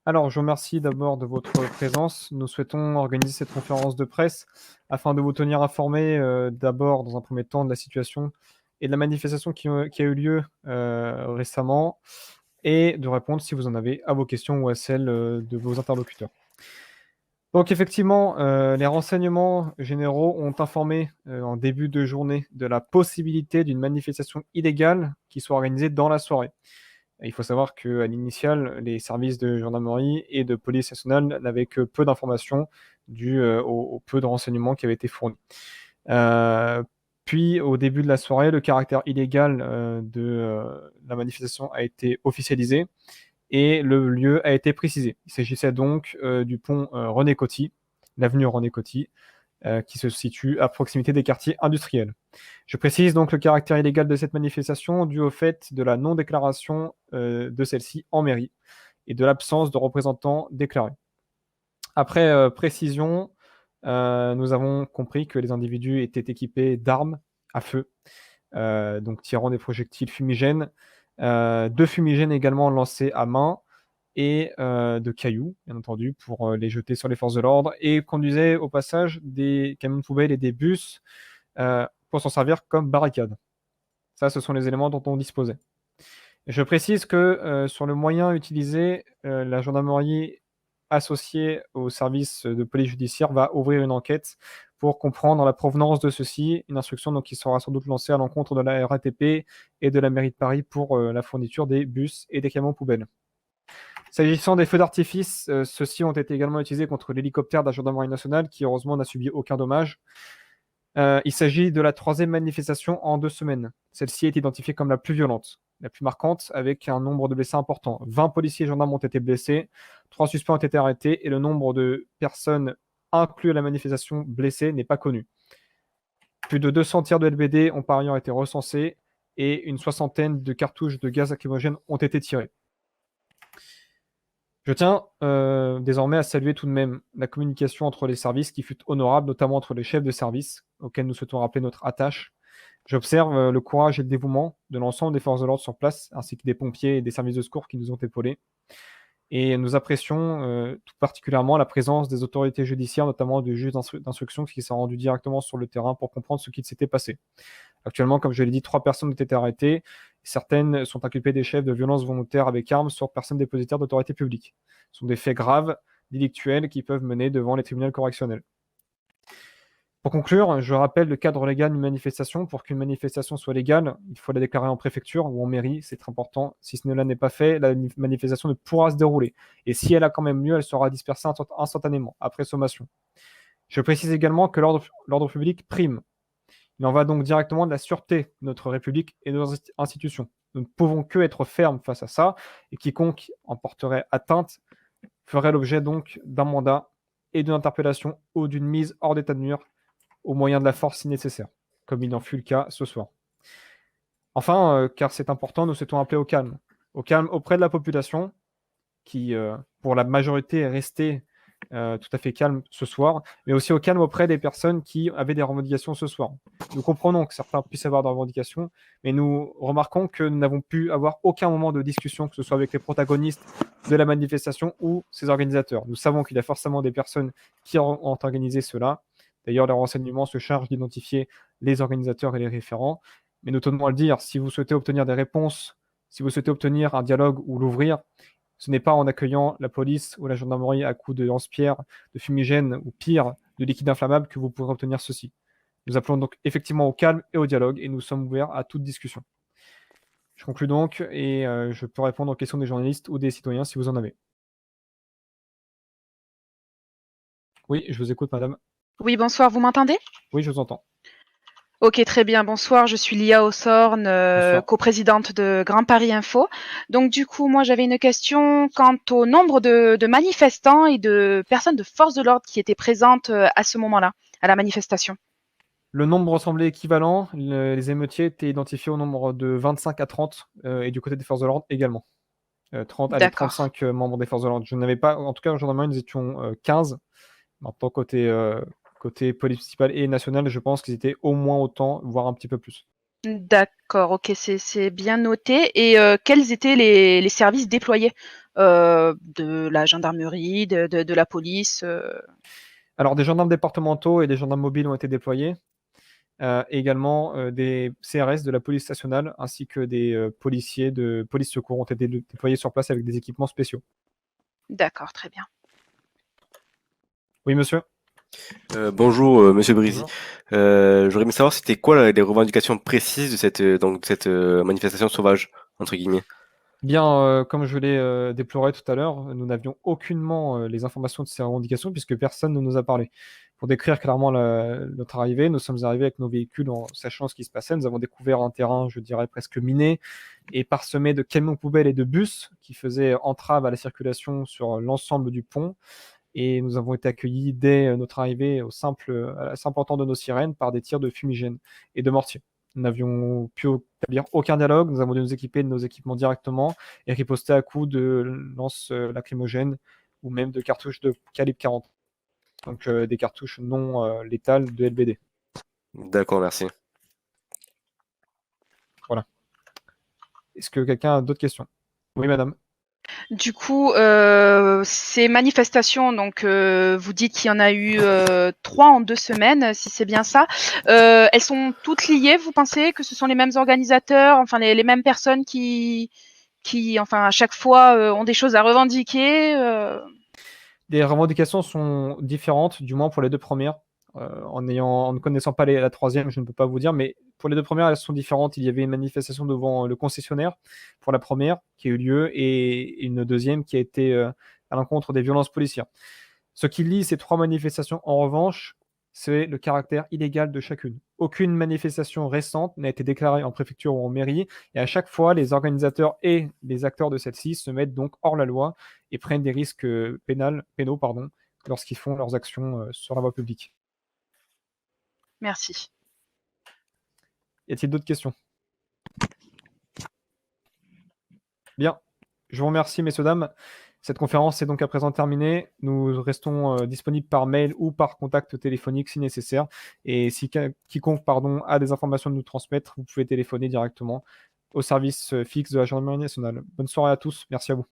Alors, je vous remercie d'abord de votre présence. Nous souhaitons organiser cette conférence de presse afin de vous tenir informés, d'abord, dans un premier temps, de la situation et de la manifestation qui a eu lieu, récemment et de répondre, si vous en avez, à vos questions ou à celles, de vos interlocuteurs. Donc effectivement, les renseignements généraux ont informé, en début de journée de la possibilité d'une manifestation illégale qui soit organisée dans la soirée. Et il faut savoir qu'à l'initiale, les services de gendarmerie et de police nationale n'avaient que peu d'informations dues, au peu de renseignements qui avaient été fournis. Heu, Puis au début de la soirée, le caractère illégal, la manifestation a été officialisé et le lieu a été précisé. Il s'agissait donc, du pont, René Coty, l'avenue René Coty, qui se situe à proximité des quartiers industriels. Je précise donc le caractère illégal de cette manifestation dû au fait de la non-déclaration, de celle-ci en mairie et de l'absence de représentants déclarés. Après, précision, nous avons compris que les individus étaient équipés d'armes à feu, donc tirant des projectiles fumigènes, 2 fumigènes également lancés à main et de cailloux, bien entendu, pour, les jeter sur les forces de l'ordre et conduisaient au passage des camions poubelles et des bus, pour s'en servir comme barricade. Ça, ce sont les éléments dont on disposait. Je précise que, sur le moyen utilisé, la gendarmerie associée au service de police judiciaire va ouvrir une enquête pour comprendre la provenance de ceux-ci. Une instruction donc qui sera sans doute lancée à l'encontre de la RATP et de la mairie de Paris pour, la fourniture des bus et des camions poubelles. S'agissant des feux d'artifice, ceux-ci ont été également utilisés contre l'hélicoptère de la gendarmerie nationale qui heureusement n'a subi aucun dommage. Il s'agit de la 3e manifestation en 2 semaines. Celle-ci est identifiée comme la plus violente, la plus marquante, avec un nombre de blessés important. 20 policiers et gendarmes ont été blessés, 3 suspects ont été arrêtés et le nombre de personnes inclus à la manifestation blessées n'est pas connu. Plus de 200 tirs de LBD ont par ailleurs été recensés et une soixantaine de cartouches de gaz lacrymogène ont été tirées. Je tiens, désormais à saluer tout de même la communication entre les services qui fut honorable, notamment entre les chefs de service, auxquels nous souhaitons rappeler notre attache. J'observe, le courage et le dévouement de l'ensemble des forces de l'ordre sur place, ainsi que des pompiers et des services de secours qui nous ont épaulés. Et nous apprécions, tout particulièrement la présence des autorités judiciaires, notamment du juge d'instruction qui s'est rendu directement sur le terrain pour comprendre ce qui s'était passé. Actuellement, comme je l'ai dit, 3 personnes ont été arrêtées. Certaines sont inculpées des chefs de violences volontaires avec armes sur personnes dépositaires d'autorité publique. Ce sont des faits graves, délictuels, qui peuvent mener devant les tribunaux correctionnels. Pour conclure, je rappelle le cadre légal d'une manifestation. Pour qu'une manifestation soit légale, il faut la déclarer en préfecture ou en mairie, c'est très important. Si cela n'est pas fait, la manifestation ne pourra se dérouler. Et si elle a quand même lieu, elle sera dispersée instantanément, après sommation. Je précise également que l'ordre public prime. Il en va donc directement de la sûreté de notre République et de nos institutions. Nous ne pouvons que être fermes face à ça, et quiconque en porterait atteinte ferait l'objet donc d'un mandat et d'une interpellation ou d'une mise hors d'état de nuire au moyen de la force si nécessaire, comme il en fut le cas ce soir. Enfin, car c'est important, nous souhaitons appeler au calme auprès de la population qui, pour la majorité, est restée tout à fait calme ce soir, mais aussi au calme auprès des personnes qui avaient des revendications ce soir. Nous comprenons que certains puissent avoir des revendications, mais nous remarquons que nous n'avons pu avoir aucun moment de discussion, que ce soit avec les protagonistes de la manifestation ou ses organisateurs. Nous savons qu'il y a forcément des personnes qui ont organisé cela. D'ailleurs, les renseignements se chargent d'identifier les organisateurs et les référents. Mais nous tenons à le dire, si vous souhaitez obtenir des réponses, si vous souhaitez obtenir un dialogue ou l'ouvrir, ce n'est pas en accueillant la police ou la gendarmerie à coups de lance-pierre, de fumigène ou pire, de liquide inflammable que vous pourrez obtenir ceci. Nous appelons donc effectivement au calme et au dialogue et nous sommes ouverts à toute discussion. Je conclue donc et je peux répondre aux questions des journalistes ou des citoyens si vous en avez. Oui, je vous écoute, madame. Oui, bonsoir, vous m'entendez? Oui, je vous entends. Ok, très bien, bonsoir, je suis Lia Ossorne, Bonsoir. coprésidente de Grand Paris Info. Donc du coup, moi j'avais une question quant au nombre de manifestants et de personnes de force de l'ordre qui étaient présentes à ce moment-là, à la manifestation. Le nombre semblait équivalent. Les émeutiers étaient identifiés au nombre de 25 à 30 et du côté des forces de l'ordre également. D'accord. 35 membres des forces de l'ordre. Je n'avais pas, en tout cas, en gendarmerie, nous étions 15. Maintenant, côté police municipale et nationale, je pense qu'ils étaient au moins autant, voire un petit peu plus. D'accord, ok, c'est bien noté. Et quels étaient les services déployés de la gendarmerie, de la police Alors, des gendarmes départementaux et des gendarmes mobiles ont été déployés, et également des CRS de la police nationale ainsi que des policiers de police secours ont été déployés sur place avec des équipements spéciaux. D'accord, très bien. Oui, monsieur? Bonjour, Monsieur Brisy. Bonjour. J'aurais aimé savoir c'était quoi les revendications précises de cette manifestation sauvage, entre guillemets. Bien, comme je l'ai déploré tout à l'heure, nous n'avions aucunement les informations de ces revendications puisque personne ne nous a parlé. Pour décrire clairement notre arrivée, nous sommes arrivés avec nos véhicules en sachant ce qui se passait. Nous avons découvert un terrain, je dirais, presque miné et parsemé de camions poubelles et de bus qui faisaient entrave à la circulation sur l'ensemble du pont. Et nous avons été accueillis dès notre arrivée à la simple entente de nos sirènes par des tirs de fumigène et de mortier. Nous n'avions pu établir aucun dialogue, nous avons dû nous équiper de nos équipements directement et riposter à coups de lances lacrymogènes ou même de cartouches de calibre 40. Donc des cartouches non létales de LBD. D'accord, merci. Voilà. Est-ce que quelqu'un a d'autres questions? Oui, madame. Du coup, ces manifestations, donc vous dites qu'il y en a eu 3 en 2 semaines, si c'est bien ça. Elles sont toutes liées, vous pensez que ce sont les mêmes organisateurs, enfin les mêmes personnes qui enfin à chaque fois ont des choses à revendiquer Les revendications sont différentes, du moins pour les deux premières. En ne connaissant pas la troisième, je ne peux pas vous dire, mais pour les deux premières, elles sont différentes. Il y avait une manifestation devant le concessionnaire pour la première qui a eu lieu et une deuxième qui a été à l'encontre des violences policières. Ce qui lie ces trois manifestations, en revanche, c'est le caractère illégal de chacune. Aucune manifestation récente n'a été déclarée en préfecture ou en mairie, et à chaque fois, les organisateurs et les acteurs de celle-ci se mettent donc hors la loi et prennent des risques pénaux lorsqu'ils font leurs actions sur la voie publique. Merci. Y a-t-il d'autres questions? Bien, je vous remercie, messieurs, dames. Cette conférence est donc à présent terminée. Nous restons disponibles par mail ou par contact téléphonique si nécessaire. Et si quiconque a des informations à nous transmettre, vous pouvez téléphoner directement au service fixe de la Gendarmerie nationale. Bonne soirée à tous. Merci à vous.